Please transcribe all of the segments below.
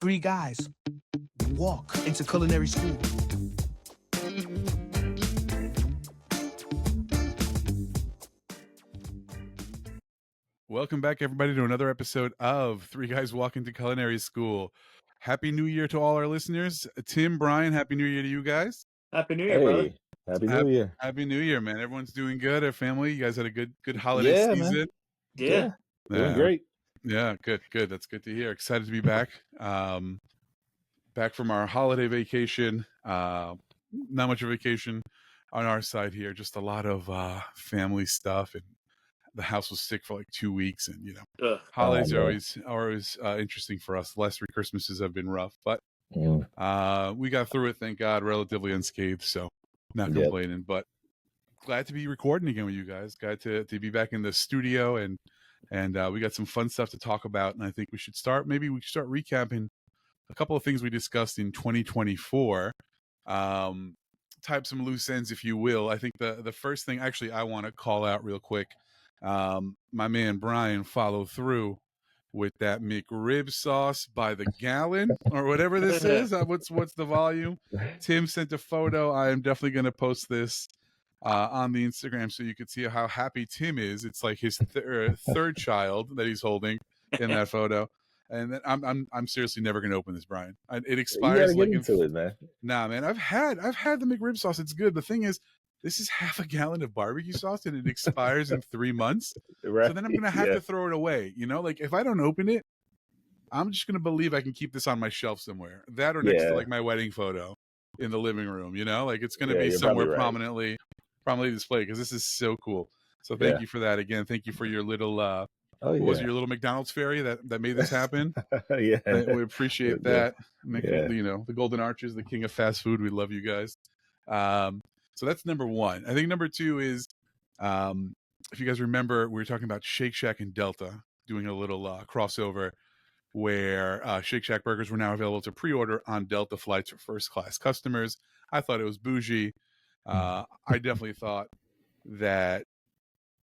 Three guys walk into culinary school. Welcome back, everybody, to another episode of Three Guys Walk into Culinary School. Happy New Year to all our listeners. Tim, Brian, Happy New Year to you guys. Happy New Year, brother. Happy New Year. Happy New Year, man. Everyone's doing good. Our family, you guys had a good holiday season. Man. Yeah. Doing great. Yeah, good. That's good to hear. Excited to be back. Back from our holiday vacation. Not much of a vacation on our side here. Just a lot of family stuff, and the house was sick for like 2 weeks, and holidays are always interesting for us. The last 3 Christmases have been rough, but we got through it, thank God, relatively unscathed. So not complaining, but glad to be recording again with you guys. Glad to be back in the studio, and we got some fun stuff to talk about. And I think we should start recapping a couple of things we discussed in 2024. Type some loose ends, if you will. I think the first thing actually I want to call out real quick. My man Brian followed through with that McRib sauce by the gallon or whatever this is. What's the volume? Tim sent a photo. I am definitely going to post this on the Instagram so you can see how happy Tim is. It's like his third child that he's holding in that photo. And then I'm seriously never going to open this, Brian. It expires. You gotta get into it, man. Nah, man. I've had the McRib sauce. It's good. The thing is, this is half a gallon of barbecue sauce, and it expires in 3 months. Right. So then I'm gonna have to throw it away. You know, like if I don't open it, I'm just gonna believe I can keep this on my shelf somewhere. That or next to like my wedding photo in the living room. You know, like it's gonna be somewhere prominently displayed because this is so cool. So thank you for that again. Thank you for your little. Was it your little McDonald's fairy that made this happen? We appreciate that. You know, the Golden Arches, the king of fast food. We love you guys. So that's number one. I think number two is, if you guys remember, we were talking about Shake Shack and Delta doing a little crossover where Shake Shack burgers were now available to pre-order on Delta flights for first-class customers. I thought it was bougie. I definitely thought that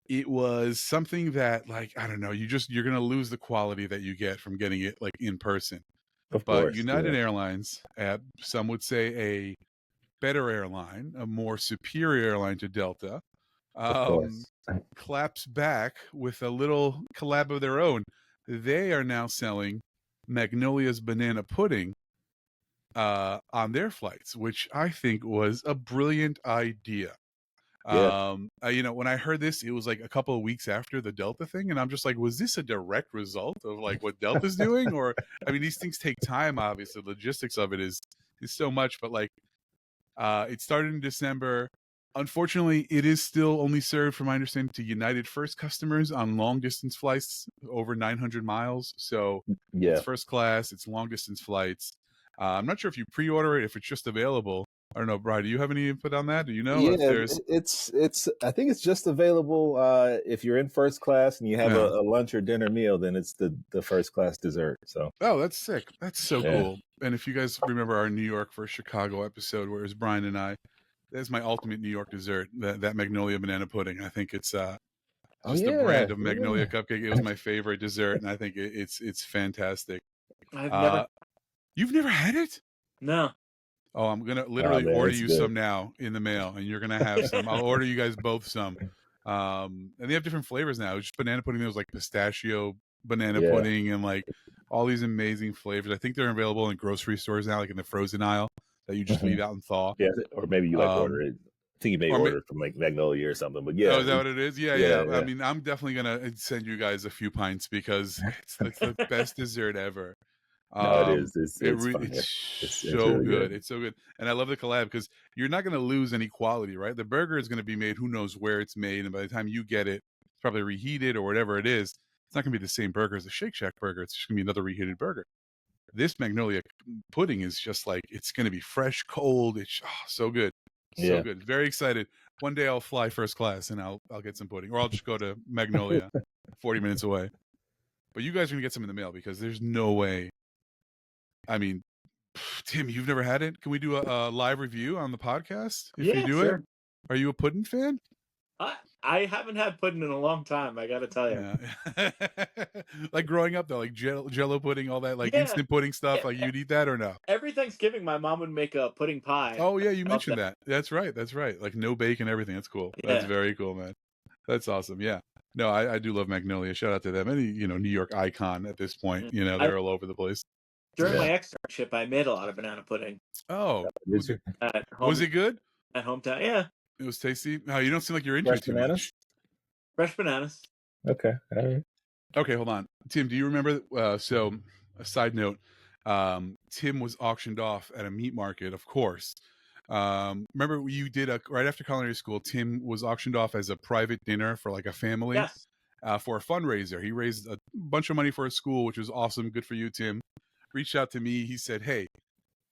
it was something that, like, I don't know, you're going to lose the quality that you get from getting it, like, in person. Of course, United Airlines, some would say a better airline, a more superior airline to Delta, claps back with a little collab of their own. They are now selling Magnolia's banana pudding on their flights, which I think was a brilliant idea. You know, when I heard this, it was like a couple of weeks after the Delta thing, and I'm just like, was this a direct result of like what Delta's doing? Or, I mean, these things take time, obviously. The logistics of it is so much, but like, it started in December. Unfortunately, it is still only served, from my understanding, to United First customers on long-distance flights over 900 miles. So it's first class, it's long-distance flights. I'm not sure if you pre-order it, if it's just available. I don't know, Brian, do you have any input on that? Do you know? It's I think it's just available if you're in first class and you have a lunch or dinner meal, then it's the first class dessert. So that's sick. That's so cool. And if you guys remember our New York versus Chicago episode, where it was Brian and I, that's my ultimate New York dessert, that Magnolia banana pudding. I think it's the brand of Magnolia Cupcake. It was my favorite dessert, and I think it's fantastic. You've never had it? No. Oh, I'm gonna literally order you some now in the mail, and you're gonna have some. I'll order you guys both some. And they have different flavors now. It's just banana pudding. There was like pistachio banana pudding and like all these amazing flavors. I think they're available in grocery stores now, like in the frozen aisle that you just leave out and thaw. Yeah, or maybe you order it. I think you may order it from like Magnolia or something. But oh, is that what it is? Yeah. I mean, I'm definitely gonna send you guys a few pints because it's the best dessert ever. No, it is. It's so good. It's so good. And I love the collab because you're not going to lose any quality, right? The burger is going to be made, who knows where it's made. And by the time you get it, it's probably reheated or whatever it is. It's not going to be the same burger as the Shake Shack burger. It's just going to be another reheated burger. This Magnolia pudding is just like, it's going to be fresh, cold. It's so good. So good. Very excited. One day I'll fly first class and I'll get some pudding. Or I'll just go to Magnolia, 40 minutes away. But you guys are going to get some in the mail because there's no way. I mean, Tim, you've never had it? Can we do a live review on the podcast if you do it? Are you a pudding fan? I haven't had pudding in a long time. I got to tell you. Yeah. Like growing up though, like Jello pudding, all that, like Yeah. instant pudding stuff. Yeah. Like you'd eat that or no? Every Thanksgiving, my mom would make a pudding pie. Oh yeah, you Love mentioned that. That's right. That's right. Like no bacon, everything. That's cool. That's Yeah. very cool, man. That's awesome. Yeah. No, I do love Magnolia. Shout out to them. Any New York icon at this point. They're all over the place. During my externship, I made a lot of banana pudding. Oh, At home, was it good? At hometown, yeah. It was tasty. No, you don't seem like you're into Fresh it too bananas? much. Fresh bananas. Okay. All right. Okay, hold on. Tim, do you remember? So, a side note, Tim was auctioned off at a meat market, of course. Remember you did right after culinary school, Tim was auctioned off as a private dinner for like a family. Yes. For a fundraiser. He raised a bunch of money for a school, which was awesome. Good for you, Tim. Reached out to me. He said, "Hey,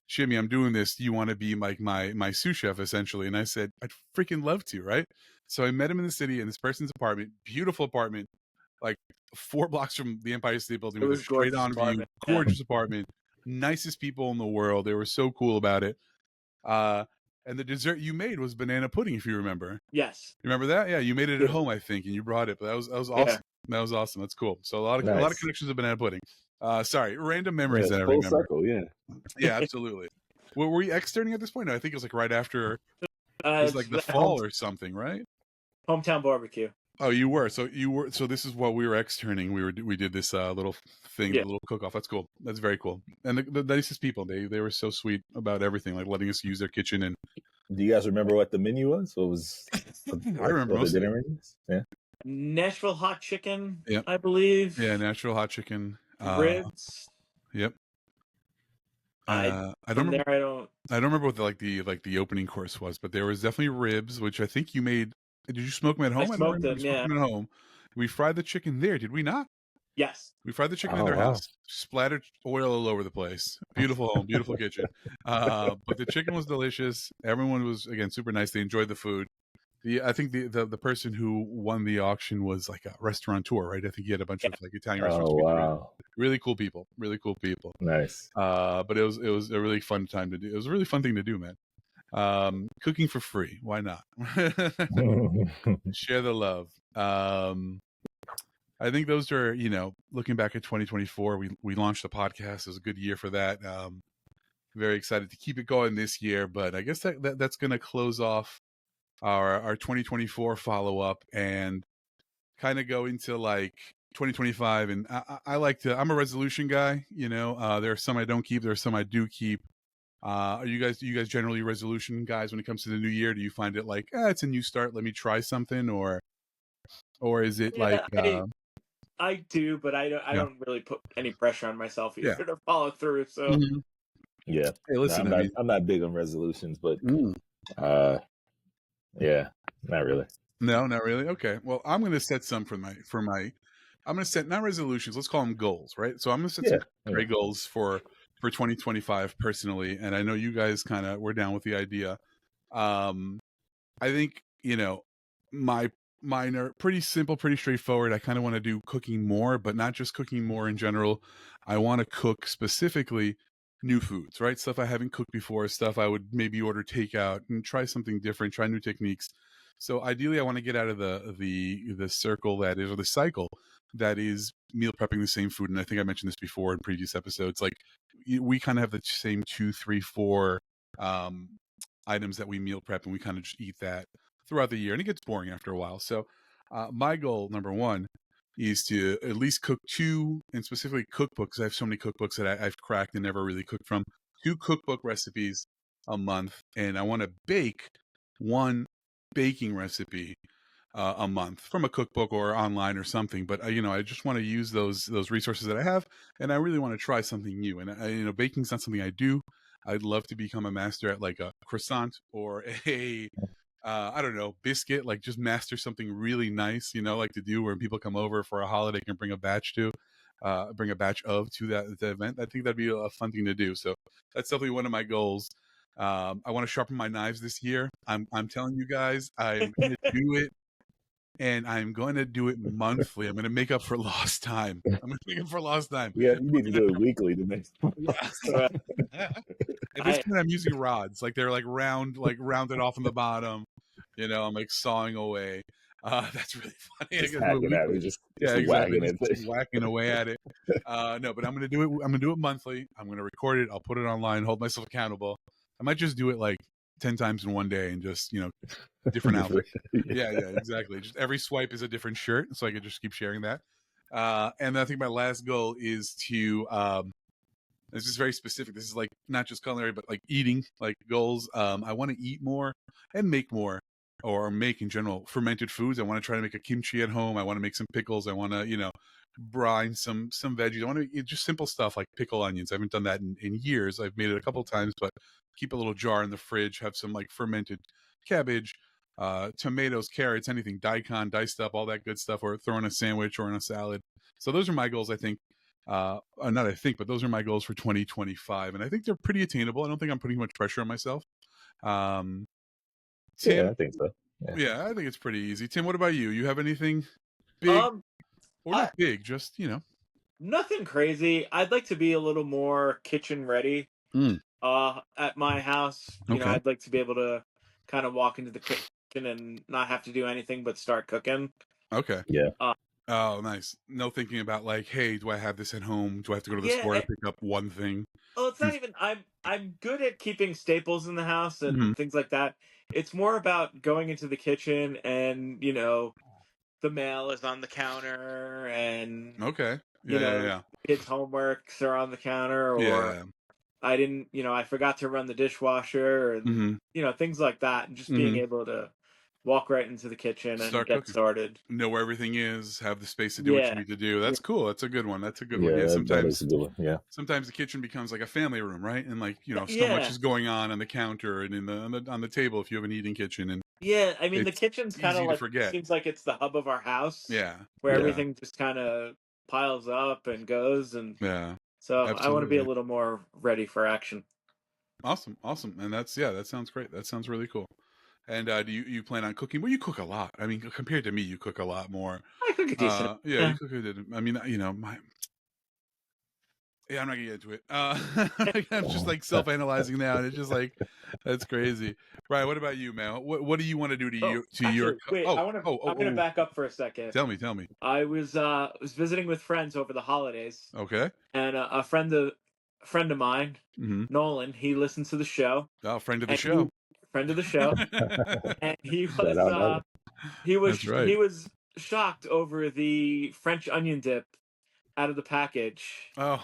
Jimmy, I'm doing this. Do you want to be like my sous chef, essentially?" And I said, "I'd freaking love to," right? So I met him in the city in this person's apartment, beautiful apartment, like 4 blocks from the Empire State Building with a straight on view, gorgeous apartment, nicest people in the world. They were so cool about it. And the dessert you made was banana pudding, if you remember. Yes. You remember that? Yeah, you made it at home, I think, and you brought it. But that was awesome. Yeah. That was awesome. That's cool. So a lot of connections of banana pudding. Sorry, random memories that I remember. Full circle, yeah. Yeah, absolutely. Were you externing at this point? No, I think it was like right after. It was like the fall or something, right? Hometown barbecue. Oh, you were. So this is what we were externing. We did this little thing, a little cook off. That's cool. That's very cool. And the nicest people. They were so sweet about everything, like letting us use their kitchen. And do you guys remember what the menu was? What was? I remember most of it. Menus? Yeah. Nashville hot chicken. Yep. I believe. Yeah, Nashville hot chicken. Ribs. Yep. I don't remember what the opening course was, but there was definitely ribs, which I think you made. Did you smoke them at home? I smoked them. Yeah. At home. We fried the chicken there, did we not? Yes. We fried the chicken in their house. Splattered oil all over the place. Beautiful home, beautiful kitchen. But the chicken was delicious. Everyone was again super nice. They enjoyed the food. I think the person who won the auction was like a restaurateur, right? I think he had a bunch of like Italian restaurants. Oh wow! Really cool people. Really cool people. Nice. But it was a really fun time to do. It was a really fun thing to do, man. Cooking for free. Why not? Share the love. I think those are, looking back at 2024, we launched a podcast. It was a good year for that. Very excited to keep it going this year, but I guess that's going to close off our 2024 follow-up and kind of go into like 2025. And I'm a resolution guy. There are some I don't keep. There are some I do keep. Do you guys generally resolution guys when it comes to the new year? Do you find it like, it's a new start, let me try something, or is it I do, but I don't really put any pressure on myself either to follow through. So yeah. Hey, listen, I'm not big on resolutions, but yeah, not really. No, not really. Okay. Well, I'm going to set some I'm going to set not resolutions. Let's call them goals, right? So I'm going to set some great goals for 2025 personally, and I know you guys we're down with the idea. I think mine are pretty simple, pretty straightforward. I kind of want to do cooking more, but not just cooking more in general. I want to cook specifically new foods, right? Stuff I haven't cooked before, stuff I would maybe order takeout and try something different, try new techniques. So ideally, I want to get out of the circle that is, or the cycle that is meal prepping the same food. And I think I mentioned this before in previous episodes. Like we kind of have the same 2, 3, 4 items that we meal prep, and we kind of just eat that throughout the year, and it gets boring after a while. So my goal, number one, is to at least cook 2, and specifically cookbooks. I have so many cookbooks that I've cracked and never really cooked from. 2 cookbook recipes a month, and I want to bake 1 baking recipe a month from a cookbook or online or something. But I just want to use those resources that I have, and I really want to try something new. And baking's not something I do. I'd love to become a master at like a croissant or a I don't know, biscuit, like just master something really nice, like to do where people come over for a holiday can bring a batch of to that event. I think that'd be a fun thing to do. So that's definitely one of my goals. I want to sharpen my knives this year. I'm telling you guys, I'm going to do it, and I'm going to do it monthly. I'm going to make up for lost time. Yeah, you need to do it weekly to make. At this point, I'm using rods. Like they're like rounded off on the bottom. I'm like sawing away. That's really funny. Just hacking at it, just exactly. whacking it. Just whacking away at it. No, but I'm gonna do it. I'm gonna do it monthly. I'm gonna record it. I'll put it online. Hold myself accountable. I might just do it like 10 times in one day and just different outfits. Yeah, exactly. Just every swipe is a different shirt, so I can just keep sharing that. And I think my last goal is to this is very specific. This is like not just culinary, but like eating like goals. I want to eat more and make more, or make in general fermented foods. I want to try to make a kimchi at home. I want to make some pickles. I want to brine some veggies. I want to eat just simple stuff like pickle onions. I haven't done that in years. I've made it a couple times, but keep a little jar in the fridge. Have some like fermented cabbage, tomatoes, carrots, anything, daikon, diced up, all that good stuff, or throw in a sandwich or in a salad. So those are my goals, I think. Not I think, but those are my goals for 2025, and I think they're pretty attainable. I don't think I'm putting much pressure on myself. Tim, yeah, I think so. Yeah, I think it's pretty easy. Tim, what about you? You have anything big, or not big, just nothing crazy. I'd like to be a little more kitchen ready. At my house, I'd like to be able to kind of walk into the kitchen and not have to do anything but start cooking. Okay. Yeah. Oh, nice. No thinking about like, hey, do I have this at home? Do I have to go to the store to pick up one thing? Well, it's not even. I'm good at keeping staples in the house and things like that. It's more about going into the kitchen and the mail is on the counter and kids' homeworks are on the counter, or I didn't, I forgot to run the dishwasher and things like that, and just being able to walk right into the kitchen and get started. Know where everything is, have the space to do what you need to do. That's cool. That's a good one. That's a good one. Yeah, sometimes sometimes the kitchen becomes like a family room, right? And like, so much is going on the counter and on the table if you have an eating kitchen. And I mean, the kitchen's kind of like, seems like it's the hub of our house. Yeah. Where everything just kind of piles up and goes. And so absolutely. I want to be a little more ready for action. Awesome. And that sounds great. That sounds really cool. And do you plan on cooking? Well, you cook a lot. I mean, compared to me, you cook a lot more. I cook a decent. You cook a decent. I mean, I'm not gonna get into it. I'm just like self-analyzing now, and it's just like that's crazy. Brian, what about you, man? What do you want to do to your? Wait, I'm gonna back up for a second. Tell me. I was visiting with friends over the holidays. Okay. And a friend of mine, Nolan, he listens to the show. Oh, friend of the show. Friend of the show, and he was shocked over the French onion dip out of the package. Oh,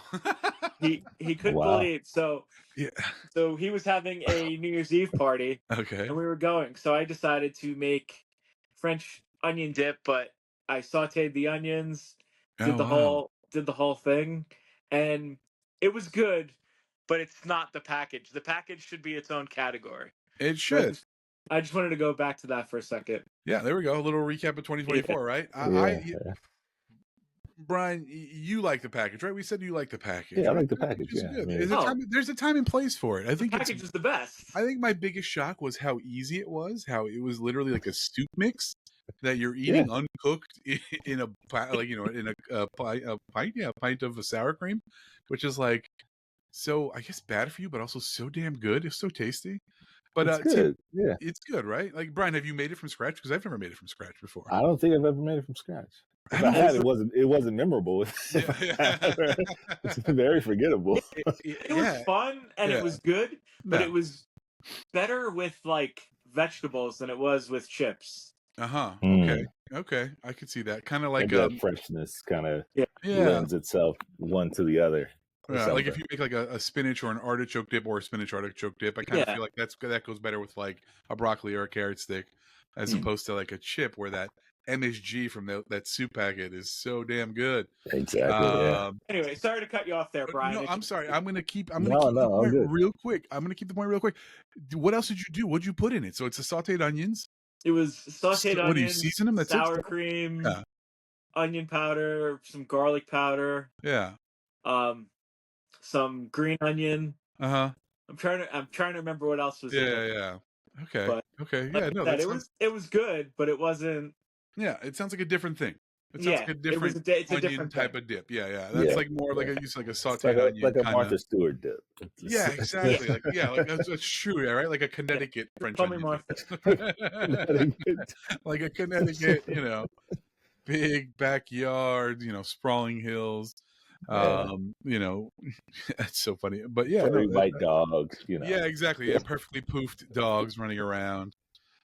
he couldn't believe. So he was having a New Year's Eve party. Okay, and we were going. So I decided to make French onion dip, but I sautéed the onions, did the whole thing, and it was good. But it's not the package. The package should be its own category. It should. I just wanted to go back to that for a second. Yeah, there we go. A little recap of 2024, right? Brian, you like the package, right? We said you like the package. Yeah, I like the package. Yeah, there's a time and place for it. I think the package is the best. I think my biggest shock was how easy it was. How it was literally like a soup mix that you're eating uncooked in a pint of a sour cream, which is like so I guess bad for you, but also so damn good. It's so tasty. But it's good. It's good, right? Like Brian, have you made it from scratch? Because I've never made it from scratch before. I don't think I've ever made it from scratch. If I had, it wasn't memorable. It's very forgettable. It was fun and it was good, but it was better with like vegetables than it was with chips. Okay, I could see that. Kind of like that freshness kind of lends itself one to the other. Like if you make like a spinach or an artichoke dip or a spinach artichoke dip, I kind of feel like that goes better with like a broccoli or a carrot stick, as opposed to like a chip where that MSG from that soup packet is so damn good. Exactly. Anyway, sorry to cut you off there, Brian. No, I'm sorry. I'm gonna keep the point real quick. I'm gonna keep the point real quick. What else did you do? What'd you put in it? So it's the sautéed onions. It was sautéed onions. What do you season them? That's sour cream, onion powder, some garlic powder. Yeah. Some green onion. I'm trying to remember what else was in it. Yeah. Okay. But, okay. Yeah. No, it was good, but it wasn't. Yeah, it sounds like a different thing. It sounds like a different it's a onion different type thing. of dip. Yeah. That's like more like a sauteed onion, like a kind Martha of. Stewart dip. Yeah, exactly. Like that's true. Yeah, right. Like a Connecticut French Call me onion Martha. dip. Like a Connecticut, big backyard, sprawling hills. That's so funny. But yeah, Furry white dogs. Yeah, exactly. Yeah, perfectly poofed dogs running around.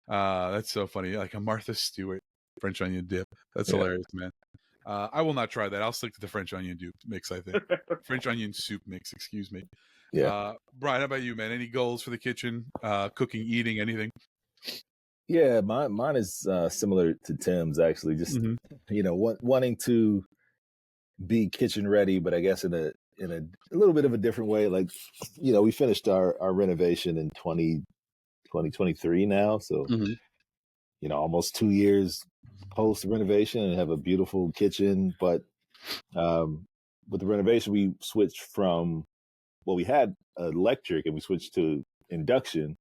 That's so funny. Like a Martha Stewart French onion dip. That's hilarious, man. I will not try that. I'll stick to the French onion dip mix, I think. French onion soup mix, excuse me. Yeah. Brian, how about you, man? Any goals for the kitchen? Cooking, eating, anything? Yeah, mine is similar to Tim's, actually. Just wanting to be kitchen ready, but I guess in a little bit of a different way. Like, we finished our renovation in 2023 now, so almost 2 years post renovation, and have a beautiful kitchen. But with the renovation, we switched from we had electric, and we switched to induction.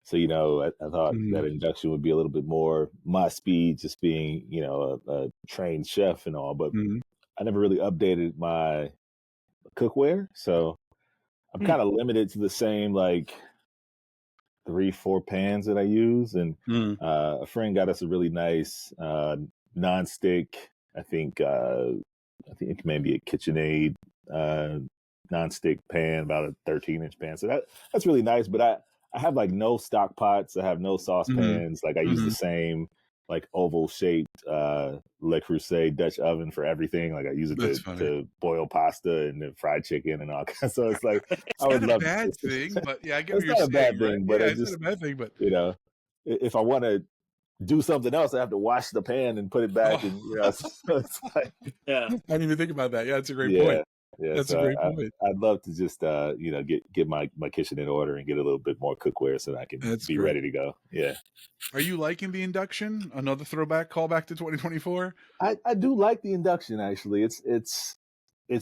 So I thought that induction would be a little bit more my speed, just being a trained chef and all. But I never really updated my cookware, so I'm kind of limited to the same 3-4 pans that I use. And a friend got us a really nice nonstick. I think it may be a KitchenAid nonstick pan, about a 13-inch pan. So that's really nice. But I have no stock pots. I have no saucepans. I use the same oval shaped Le Creuset Dutch oven for everything. I use it to boil pasta and then fried chicken and all kinds. So it's I would love a bad thing, but yeah, I get what you're saying. It's not a bad thing, but it's not a bad thing. But if I want to do something else, I have to wash the pan and put it back. And so it's yeah, I didn't even think about that. Yeah, it's a great point. Yeah, that's a great point. I'd love to just get my kitchen in order and get a little bit more cookware so that I can be ready to go. Yeah. Are you liking the induction? Another throwback, callback to 2024? I do like the induction, actually. It's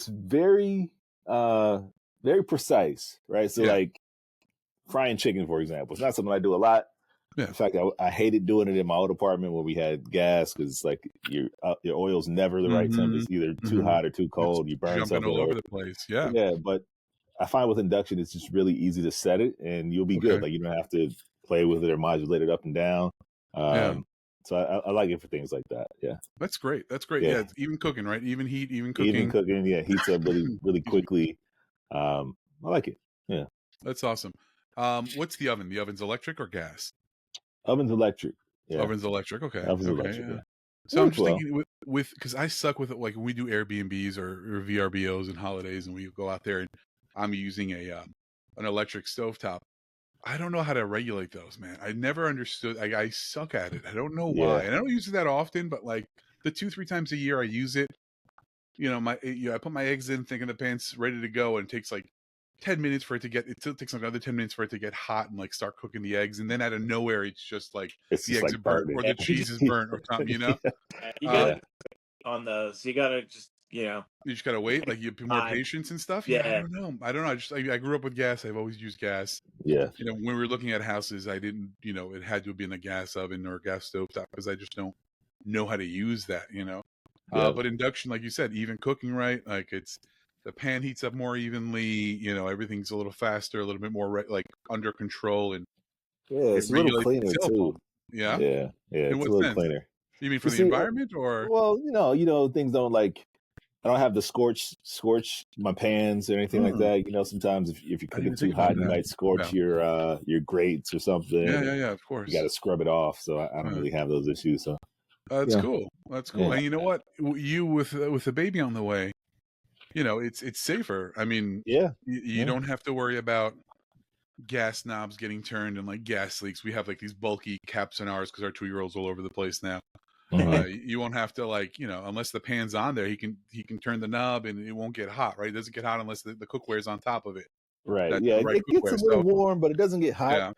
very very precise, right? So frying chicken, for example, it's not something I do a lot. Yeah. In fact, I hated doing it in my old apartment where we had gas, because your oil's never the right temperature. It's either too hot or too cold. You burn something all over the place. Yeah. Yeah, but I find with induction, it's just really easy to set it, and you'll be good. You don't have to play with it or modulate it up and down. So I like it for things like that. Yeah. That's great. Yeah. It's even cooking, right? Even heat, even cooking. Yeah. Heats up really, really quickly. I like it. Yeah. That's awesome. What's the oven? The oven's electric or gas? Oven's electric. Yeah. Oven's electric. Okay. Oven's electric. Yeah. So I'm just thinking with because I suck with it. When we do Airbnbs or VRBOs and holidays, and we go out there, and I'm using an electric stovetop. I don't know how to regulate those, man. I never understood. I suck at it. I don't know why. And I don't use it that often, but the 2-3 times a year I use it. I put my eggs in, thinking the pan's ready to go, and it takes 10 minutes for it to get. It still takes another 10 minutes for it to get hot and start cooking the eggs, and then out of nowhere, it's just the eggs are burnt or the cheese is burnt or something. You gotta on those. You gotta just you just gotta wait. You have more patience and stuff. Yeah, I don't know. I grew up with gas. I've always used gas. Yeah. When we were looking at houses, I didn't. It had to have been a gas oven or a gas stovetop, because I just don't know how to use that. But induction, like you said, even cooking right, it's. The pan heats up more evenly. Everything's a little faster, a little bit more under control, and it's a little cleaner too. Yeah. It's a little cleaner. You mean for the environment, or? Well, things don't I don't have to scorch my pans or anything like that. Sometimes if you cook it too hot, you might scorch your grates or something. Yeah. Of course. You got to scrub it off. So I don't really have those issues. So that's cool. That's cool. Yeah. And you know what? You with the baby on the way. It's safer. I mean, you don't have to worry about gas knobs getting turned and gas leaks. We have these bulky caps in ours because our 2-year-old's all over the place now. You won't have to unless the pan's on there, he can turn the knob and it won't get hot, right? It doesn't get hot unless the cookware is on top of it. Right. It gets a little warm, but it doesn't get hot. Yeah.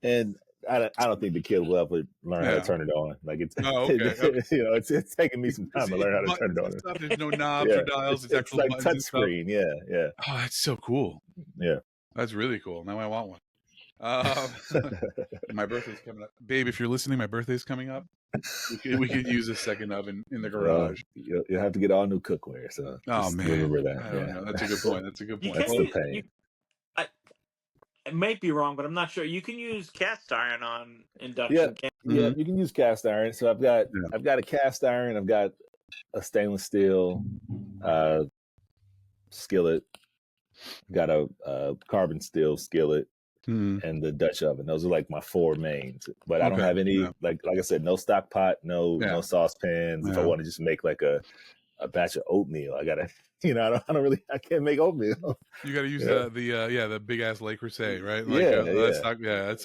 And I don't think the kid will ever learn how to turn it on. It's taking me some time to learn how to turn it on. There's no knobs or dials. It's like touch screen. Yeah. Oh, that's so cool. Yeah. That's really cool. Now I want one. My birthday's coming up, babe. If you're listening, my birthday's coming up. We could use a second oven in the garage. You'll have to get all new cookware. So Oh man, remember that. I don't know. That's a good point. That's a good You point. can That's the use, pain. it might be wrong, but I'm not sure. You can use cast iron on induction. Yeah, you can use cast iron. So I've got a cast iron. I've got a stainless steel skillet. Got a carbon steel skillet. And the Dutch oven. Those are like my 4 mains. But I don't have any like I said, no stock pot, no saucepans. If I want to just make like a batch of oatmeal, I gotta I can't make oatmeal. You gotta use the big ass Le Creuset, right? Like,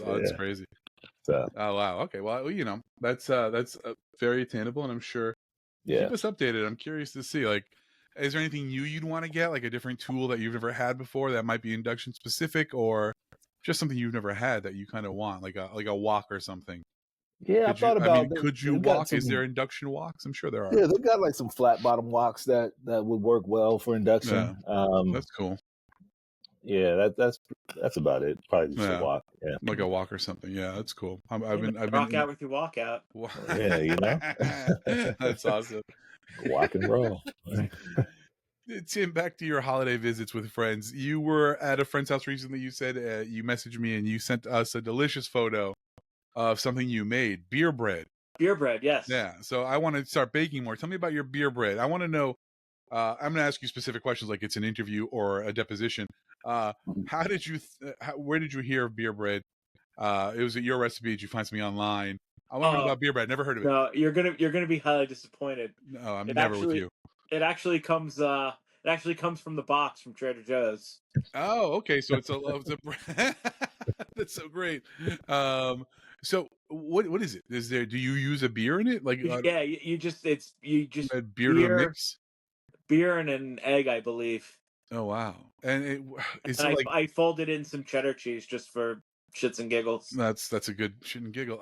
that's crazy. So, oh wow, okay, well that's very attainable, and I'm sure keep us updated. I'm curious to see, like, is there anything you'd want to get, like a different tool that you've never had before that might be induction specific, or just something you've never had that you kind of want, like a wok or something? Yeah, I thought about. Could you wok? Is there induction woks? I'm sure there are. Yeah, they've got like some flat bottom woks that would work well for induction. That's cool. Yeah, that's about it. Probably just a wok. Yeah, like a wok or something. Yeah, that's cool. I've been rock out with your walkout. Yeah, that's awesome. Walk and roll. Tim, back to your holiday visits with friends. You were at a friend's house recently. You said you messaged me and you sent us a delicious photo of something you made, beer bread. Beer bread, yes. Yeah. So I want to start baking more. Tell me about your beer bread. I want to know. I'm going to ask you specific questions, like it's an interview or a deposition. How did you? Where did you hear of beer bread? It was at your recipe. Did you find something online? I want to know about beer bread. Never heard of it. No, you're gonna be highly disappointed. No, I'm never with you. It actually comes from the box from Trader Joe's. Oh, okay. So it's a that's so great. So what is it? Do you use a beer in it? Like you just beer to a mix? Beer and an egg, I believe. Oh wow! And I folded in some cheddar cheese just for shits and giggles. That's a good shit and giggle.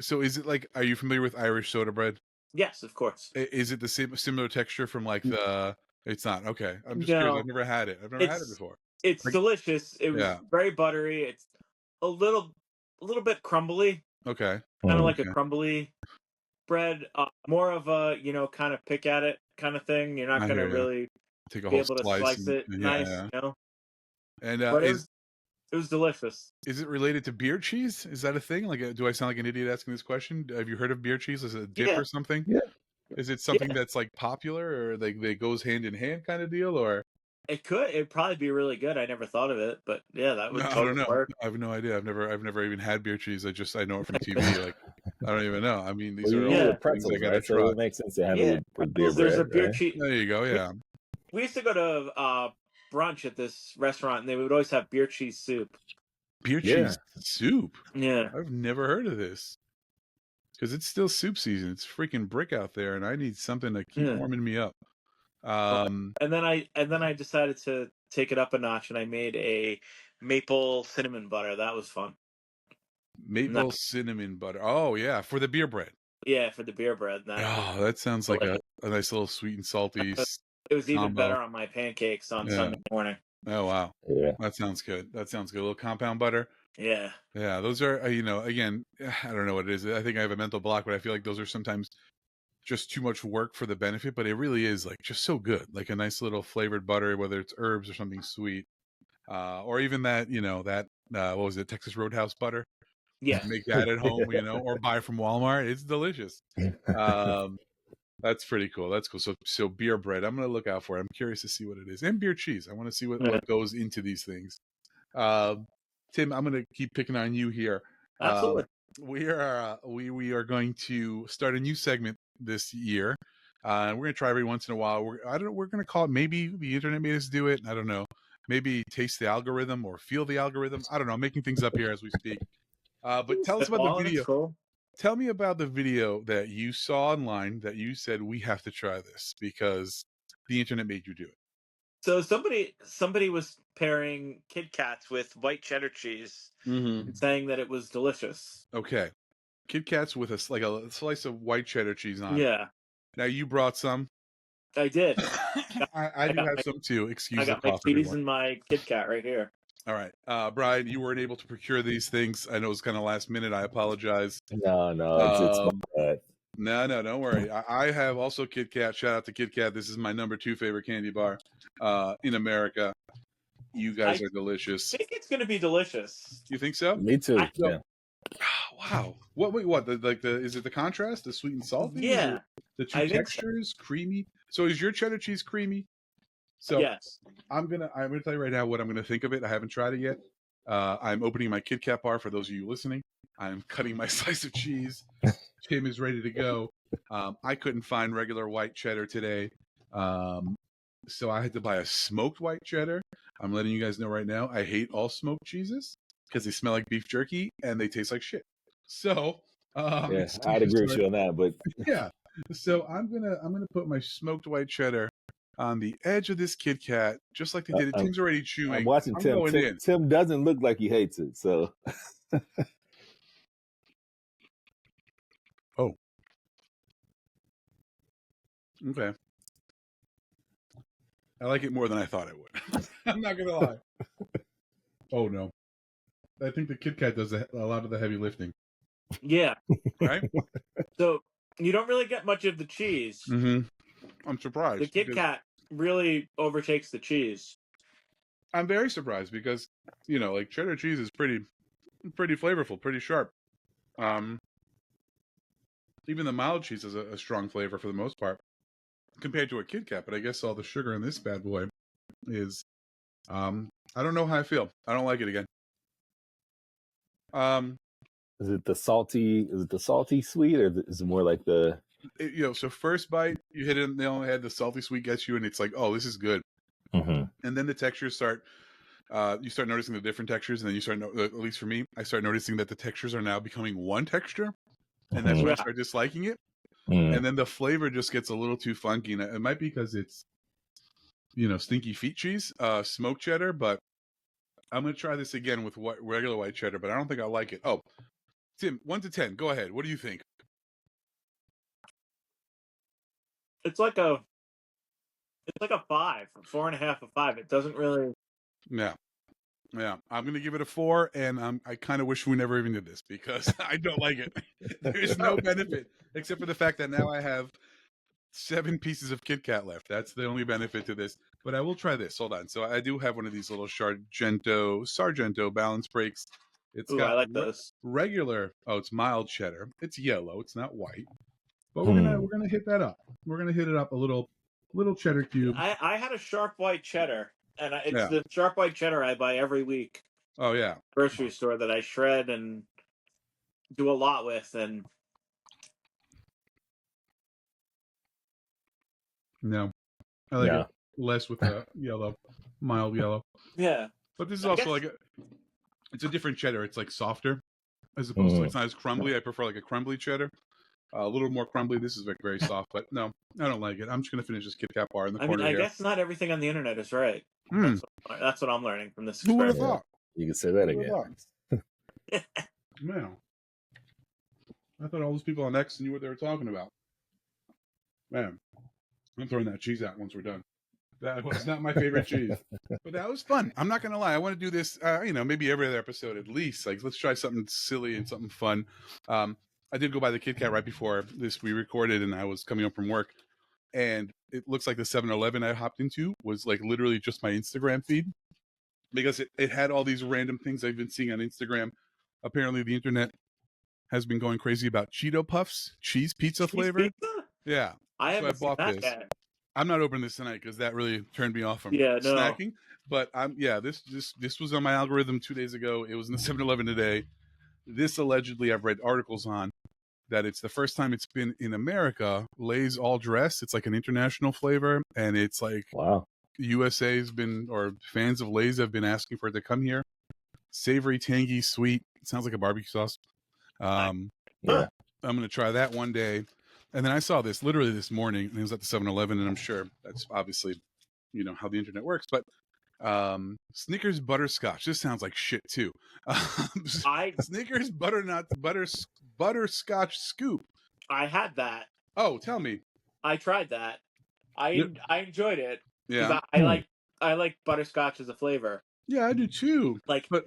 So is it like? Are you familiar with Irish soda bread? Yes, of course. Is it the similar texture from like the? It's not. Okay, I'm just curious. I've never had it. I've never had it before. It's delicious. It was very buttery. It's a little bit crumbly. Okay. Kind of like a crumbly bread. More of a kind of pick at it kind of thing. You're not going to really take a be whole able to slice it nice. And it was delicious. Is it related to beer cheese? Is that a thing? Like, do I sound like an idiot asking this question? Have you heard of beer cheese as a dip or something? Yeah. Is it something that's like popular, or they goes hand in hand kind of deal, or? It'd probably be really good. I never thought of it, but yeah, that would totally work. I have no idea. I've never even had beer cheese. I know it from TV. Like, I don't even know. I mean, these are all pretzels, things I gotta try. So it makes sense to have it with beer bread. There's a beer cheese. There you go. Yeah. We used to go to brunch at this restaurant, and they would always have beer cheese soup. Beer cheese soup? Yeah. I've never heard of this. Because it's still soup season. It's freaking brick out there, and I need something to keep warming me up. And then I decided to take it up a notch, and I made a maple cinnamon butter. That was fun. Maple cinnamon butter. Oh yeah, for the beer bread. Yeah, for the beer bread. That sounds like a nice little sweet and salty. It was even better on my pancakes on Sunday morning. Oh wow, yeah, that sounds good. A little compound butter. Yeah, those are again, I don't know what it is. I think I have a mental block, but I feel like those are sometimes just too much work for the benefit. But it really is like just so good, like a nice little flavored butter, whether it's herbs or something sweet, or even that what was it, Texas Roadhouse butter? Yeah, make that at home, or buy from Walmart. It's delicious. That's pretty cool. That's cool. So beer bread, I'm gonna look out for it. I'm curious to see what it is, and beer cheese. I want to see what goes into these things. Tim, I'm gonna keep picking on you here. Absolutely. We are going to start a new segment this year. We're gonna try every once in a while. We're gonna call it, maybe the internet made us do it. I don't know. Maybe taste the algorithm or feel the algorithm. I don't know. I'm making things up here as we speak. But tell us about the video. Cool. Tell me about the video that you saw online that you said we have to try this because the internet made you do it. So somebody was pairing Kit Kats with white cheddar cheese and saying that it was delicious. Okay. Kit Kats with a slice of white cheddar cheese on it. Yeah. Now you brought some. I did. I do have some too. Excuse the cough. I got my cheese and my Kit Kat right here. All right. Brian, you weren't able to procure these things. I know it's kind of last minute. I apologize. No, it's my bad. No, don't worry. I have also Kit Kat. Shout out to Kit Kat. This is my number 2 favorite candy bar in America. You guys are delicious. I think it's going to be delicious. You think so? Me too. Yeah. Wow. What? Is it the contrast, the sweet and salty? Yeah. The two textures, creamy. So is your cheddar cheese creamy? So yes. I'm gonna tell you right now what I'm gonna think of it. I haven't tried it yet. I'm opening my Kit Kat bar for those of you listening. I'm cutting my slice of cheese. Tim is ready to go. I couldn't find regular white cheddar today. So I had to buy a smoked white cheddar. I'm letting you guys know right now, I hate all smoked cheeses because they smell like beef jerky and they taste like shit. So yeah, I'd agree with you on that, but yeah. So I'm gonna put my smoked white cheddar on the edge of this Kit Kat, just like they did it. Tim's already chewing. I'm watching Tim. Tim doesn't look like he hates it, so. Oh. Okay. I like it more than I thought it would. I'm not gonna lie. Oh no. I think the Kit Kat does a lot of the heavy lifting. Yeah. Right? So you don't really get much of the cheese. Mm-hmm. I'm surprised. The Kit Kat really overtakes the cheese. I'm very surprised because, like cheddar cheese is pretty flavorful, pretty sharp. Even the mild cheese has a strong flavor for the most part compared to a Kit Kat, but I guess all the sugar in this bad boy is, I don't know how I feel. I don't like it again. Is it the salty sweet, or is it more like the? So first bite, you hit it on the nail on the head. The salty sweet gets you, and it's like, oh, this is good. Mm-hmm. And then the textures start. You start noticing the different textures, and then you start. At least for me, I start noticing that the textures are now becoming one texture, and that's when I start disliking it. Mm-hmm. And then the flavor just gets a little too funky, and it might be because it's, stinky feet cheese, smoked cheddar. But I'm gonna try this again with regular white cheddar, but I don't think I like it. Oh, Tim, 1 to 10, go ahead. What do you think? It's like a 5, 4.5 of 5. It doesn't really. Yeah. I'm gonna give it a 4, and I kind of wish we never even did this because I don't like it. There's no benefit except for the fact that now I have 7 pieces of Kit Kat left. That's the only benefit to this. But I will try this. Hold on. So I do have one of these little Sargento balance breaks. It's got I like those. Regular. Oh, it's mild cheddar. It's yellow. It's not white. But we're gonna hit that up. We're gonna hit it up a little cheddar cube. I had a sharp white cheddar, and it's the sharp white cheddar I buy every week. Oh yeah. Grocery store that I shred and do a lot with, and no, I like it less with the yellow, mild yellow. Yeah. But this is also it's a different cheddar. It's like softer as opposed to it's not as crumbly. I prefer like a crumbly cheddar. A little more crumbly. This is like very soft, but no, I don't like it. I'm just gonna finish this Kit Kat bar in the corner here. I guess not everything on the internet is right. That's what I'm learning from this. Who would have thought? You can say that again. Man, I thought all those people on X knew what they were talking about. Man, I'm throwing that cheese out once we're done. That was not my favorite cheese, but that was fun. I'm not gonna lie. I want to do this, maybe every other episode at least. Like, let's try something silly and something fun. I did go by the Kit Kat right before this we recorded, and I was coming up from work, and it looks like the 7-Eleven I hopped into was like literally just my Instagram feed because it had all these random things I've been seeing on Instagram. Apparently, the internet has been going crazy about Cheeto Puffs, cheese pizza flavor. Yeah, I bought this. Yet. I'm not opening this tonight because that really turned me off from snacking. But this was on my algorithm 2 days ago. It was in the 7-Eleven today. This allegedly, I've read articles on that it's the first time it's been in America. Lay's all dressed. It's like an international flavor, and it's like USA's been, or fans of Lay's have been asking for it to come here. Savory, tangy, sweet. It sounds like a barbecue sauce. I'm gonna try that one day. And then I saw this literally this morning, and it was at the 7-Eleven, and I'm sure that's obviously, how the internet works. But Snickers butterscotch. This sounds like shit too. Snickers butterscotch scoop. I had that. Oh, tell me. I tried that. I enjoyed it. Yeah. I like butterscotch as a flavor. Yeah, I do too. Like, but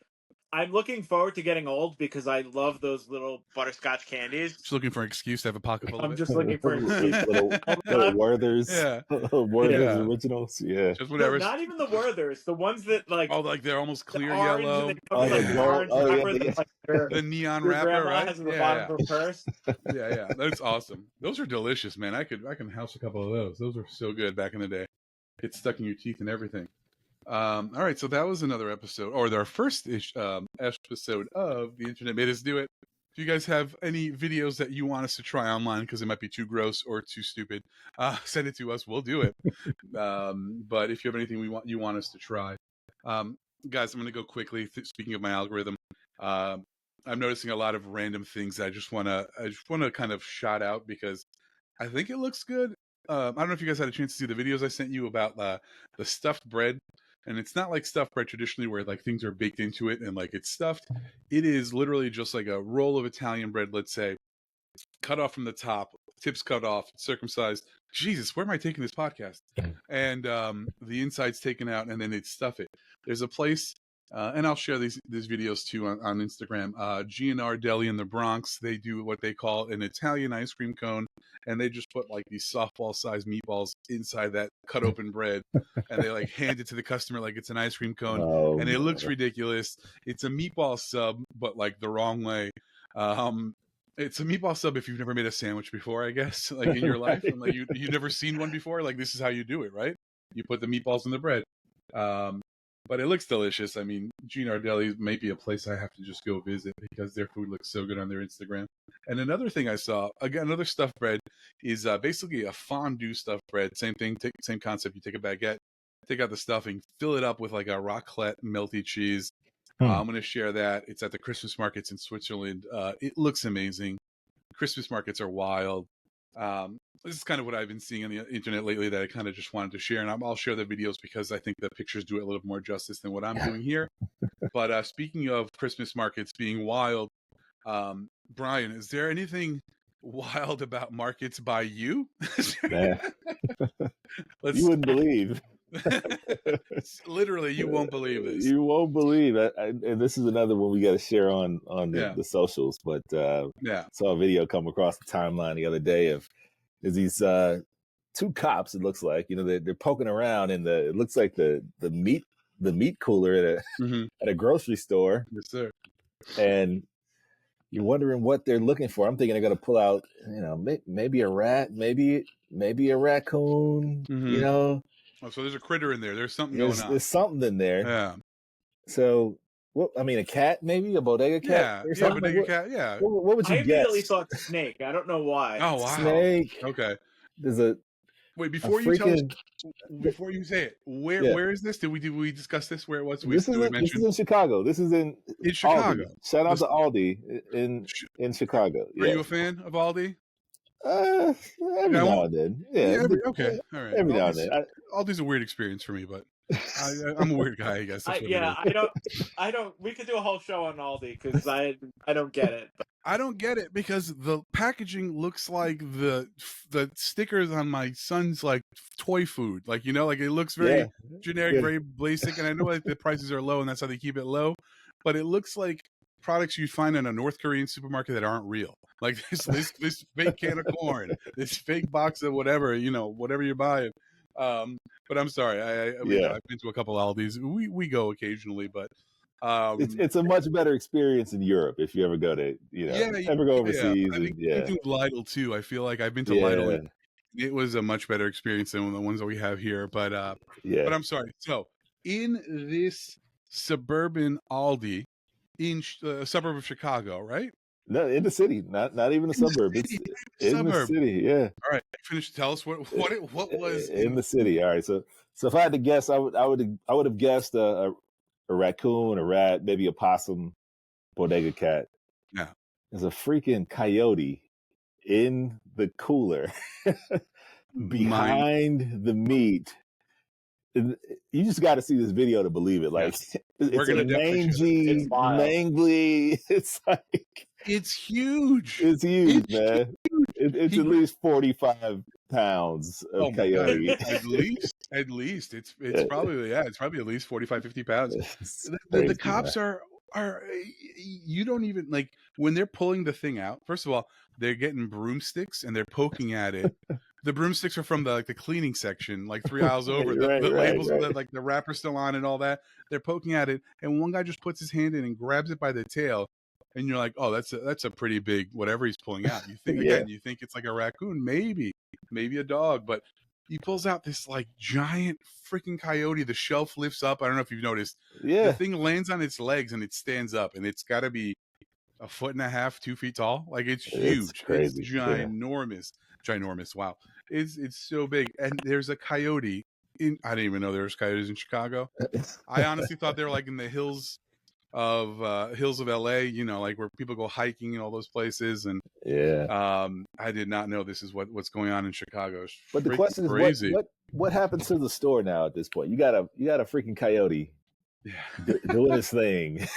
I'm looking forward to getting old because I love those little butterscotch candies. just looking for an excuse to have a pocket full of I'm it. just looking for an excuse little all the little time. Werther's, Yeah. Werther's Yeah. originals. Yeah. Just No, whatever. not even the Werthers. The ones that like They're almost the clear orange yellow. and they come in like the an gold. orange Oh, wrapper yeah. that like The neon your wrapper, grandma right? has at the bottom of her purse. Yeah. That's awesome. Those are delicious, man. I can house a couple of those. Those were so good back in the day. Get stuck in your teeth and everything. All right, so that was another episode, or our first episode of The Internet Made Us Do It. If you guys have any videos that you want us to try online because it might be too gross or too stupid, send it to us. We'll do it. But if you have anything you want us to try, guys, I'm going to go quickly. Speaking of my algorithm, I'm noticing a lot of random things that I just want to kind of shout out because I think it looks good. I don't know if you guys had a chance to see the videos I sent you about the stuffed bread. And it's not like stuffed bread traditionally where like things are baked into it and like it's stuffed. It is literally just like a roll of Italian bread, let's say, cut off from the top, tips cut off, circumcised. Jesus, where am I taking this podcast? And the inside's taken out and then they'd stuff it. There's a place, and I'll share these videos too on Instagram. GNR Deli in the Bronx, they do what they call an Italian ice cream cone. And they just put like these softball-sized meatballs inside that cut open bread, and they like hand it to the customer like it's an ice cream cone, and it looks ridiculous. It's a meatball sub, but like the wrong way. It's a meatball sub if you've never made a sandwich before, I guess, like in your life, and like you've never seen one before. Like this is how you do it, right? You put the meatballs in the bread. But it looks delicious. I mean, GNR Deli may be a place I have to just go visit because their food looks so good on their Instagram. And another thing I saw, again, another stuffed bread is basically a fondue stuffed bread. Same thing, same concept. You take a baguette, take out the stuffing, fill it up with like a raclette melty cheese. I'm going to share that. It's at the Christmas markets in Switzerland. It looks amazing. Christmas markets are wild. This is kind of what I've been seeing on the internet lately that I kind of just wanted to share. And I'll share the videos because I think the pictures do it a little more justice than what I'm doing here. But speaking of Christmas markets being wild, Brian, is there anything wild about markets by you? You wouldn't believe. Literally, you won't believe this. You won't believe it. And this is another one we got to share on the socials. But saw a video come across the timeline the other day of there's these two cops. It looks like they're poking around in it looks like the meat cooler at a grocery store. Yes, sir. And you're wondering what they're looking for. I'm thinking they're going to pull out, maybe a rat, maybe a raccoon, Oh, so there's a critter in there. There's something going on. There's something in there. Yeah. So, a cat, maybe a bodega cat. Yeah, bodega cat. Yeah. What would you guess? I immediately thought snake. I don't know why. Oh wow. Snake. Okay. There's wait before you tell us. Before you say it, where is this? Did we discuss this? Where it was? This is in Chicago. This is in Chicago. Aldi. Shout out to Aldi in Chicago. Are you a fan of Aldi? Every now and then. Yeah. Okay. All right. Every now and then. Aldi's a weird experience for me, but I'm a weird guy, I guess. I don't. We could do a whole show on Aldi because I don't get it. I don't get it because the packaging looks like the stickers on my son's like toy food, like like it looks very generic, very basic. And I know like the prices are low, and that's how they keep it low. But it looks like products you'd find in a North Korean supermarket that aren't real. Like this fake can of corn, this fake box of whatever whatever you're buying. But I'm sorry, I've been to a couple Aldis. We go occasionally, but. It's a much better experience in Europe if you ever go to ever go overseas. I've been to Lidl too. I feel like I've been to Lidl. And it was a much better experience than the ones that we have here. But but I'm sorry. So in this suburban Aldi in a suburb of Chicago, right? No, in the city, not even a suburb. It's in the city. Yeah. All right, finish. Tell us what was in the city. All right. So if I had to guess, I would have guessed a raccoon, a rat, maybe a possum, bodega cat. Yeah. There's a freaking coyote in the cooler behind the meat. You just got to see this video to believe it. Like it's a mangy, mangly. It's like it's huge. It's huge, man. It's at least 45 pounds of coyote. At least. At least it's probably it's probably at least 45, 50 pounds. The Crazy, cops man. are you don't even like when they're pulling the thing out. First of all, they're getting broomsticks and they're poking at it. The broomsticks are from the cleaning section, like 3 aisles over. Right, The right, labels, right. like the wrapper's still on and all that. They're poking at it, and one guy just puts his hand in and grabs it by the tail, and you're like, oh, that's a pretty big whatever he's pulling out. You think Yeah. you think it's like a raccoon, maybe a dog, but he pulls out this like giant freaking coyote. The shelf lifts up. I don't know if you've noticed. Yeah. The thing lands on its legs and it stands up, and it's got to be 1.5 feet, 2 feet tall. Like it's huge. It's crazy. It's ginormous. Ginormous. Wow. It's so big. And there's a coyote I didn't even know there was coyotes in Chicago. I honestly thought they were like in the hills of LA, like where people go hiking and all those places. And I did not know this is what's going on in Chicago. It's but the question is crazy. What happens to the store now at this point? You got a freaking coyote doing his thing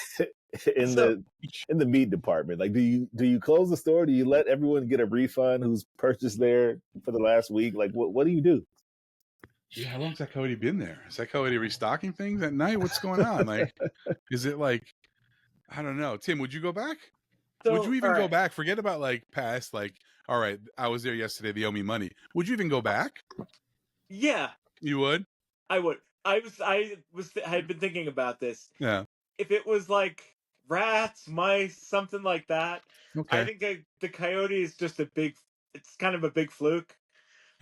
in the meat department. Like, do you close the store? Do you let everyone get a refund who's purchased there for the last week? Like, what do you do? Yeah, how long's that coyote been there? Is that coyote restocking things at night? What's going on? Like, is it like, I don't know. Tim, would you go back? So, would you even go back? Forget about like past, like, all right, I was there yesterday. They owe me money. Would you even go back? Yeah. You would? I would. I had been thinking about this. Yeah. If it was like rats, mice, something like that, okay. I think the coyote is just it's kind of a big fluke.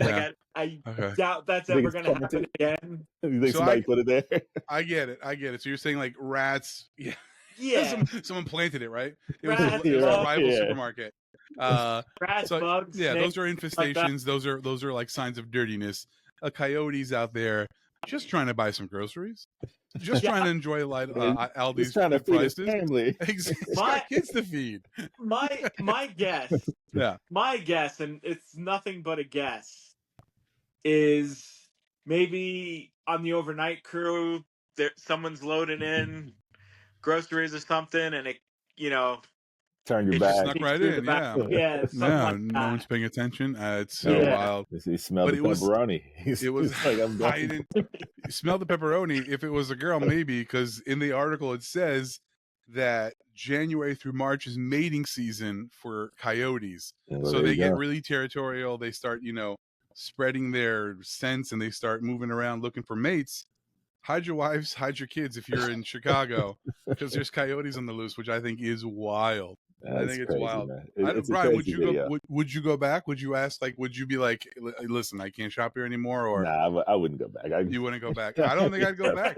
Like I doubt that's ever going to happen again. You think somebody put it there? I get it. So you're saying like rats? Yeah. Yeah. Someone planted it, right? It was Rats, a rival supermarket. Rats, bugs. Yeah, snakes, those are infestations. Like those are like signs of dirtiness. A coyote's out there just trying to buy some groceries. Just trying to enjoy Aldi's He's trying to feed prices. his family. He's got kids to feed. My guess. Yeah. My guess, and it's nothing but a guess, is maybe on the overnight crew, someone's loading in groceries or something, and it, turn your back. Snuck right in. Yeah. Like no one's paying attention. It's so wild. He smelled the pepperoni. It was like I didn't smell the pepperoni. If it was a girl, maybe, because in the article it says that January through March is mating season for coyotes. So they get really territorial. They start, spreading their scents, and they start moving around looking for mates. Hide your wives, hide your kids if you're in Chicago, because there's coyotes on the loose, which I think is wild. I think it's wild. Brian, would you go back? Would you ask, like, would you be like, listen, I can't shop here anymore? Or nah, I wouldn't go back. You wouldn't go back? I don't think I'd go back.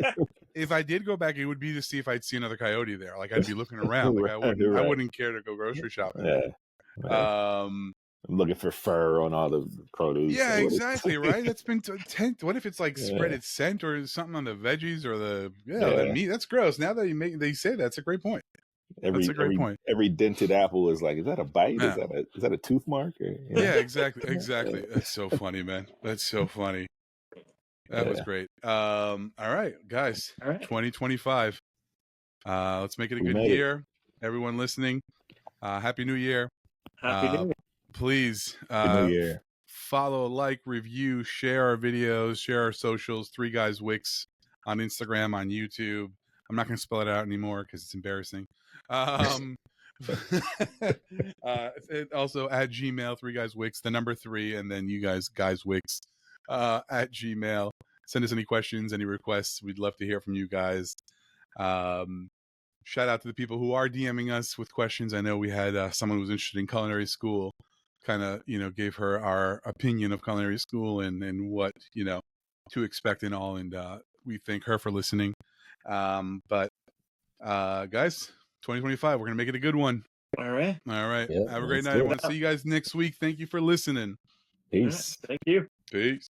If I did go back, it would be to see if I'd see another coyote there. Like, I'd be looking around. Like, I wouldn't care to go grocery shopping. Yeah. I'm looking for fur on all the produce. Yeah, exactly, right? That's been what if it's like spread its scent or something on the veggies or the meat? That's gross. Now that they say that's a great point. That's a great point. Every dented apple is like, is that a bite? Yeah. Is that a tooth mark? Or, Yeah, exactly. That's so funny, man. That's so funny. That was great. All right, guys. All right. 2025. Let's make it a good year. Everyone listening, Happy New Year. Happy New Year. Please follow, like, review, share our videos, share our socials. 3 Guys Wix on Instagram, on YouTube. I'm not going to spell it out anymore because it's embarrassing. Also at Gmail, 3 Guys Wix, the number 3, and then you guys Wix at Gmail. Send us any questions, any requests. We'd love to hear from you guys. Shout out to the people who are DMing us with questions. I know we had someone who was interested in culinary school, kind of, gave her our opinion of culinary school and what, to expect and all. And we thank her for listening. But guys, 2025, we're going to make it a good one. All right. Yeah, have a great night. I want to see you guys next week. Thank you for listening. Peace. Thank you. Peace.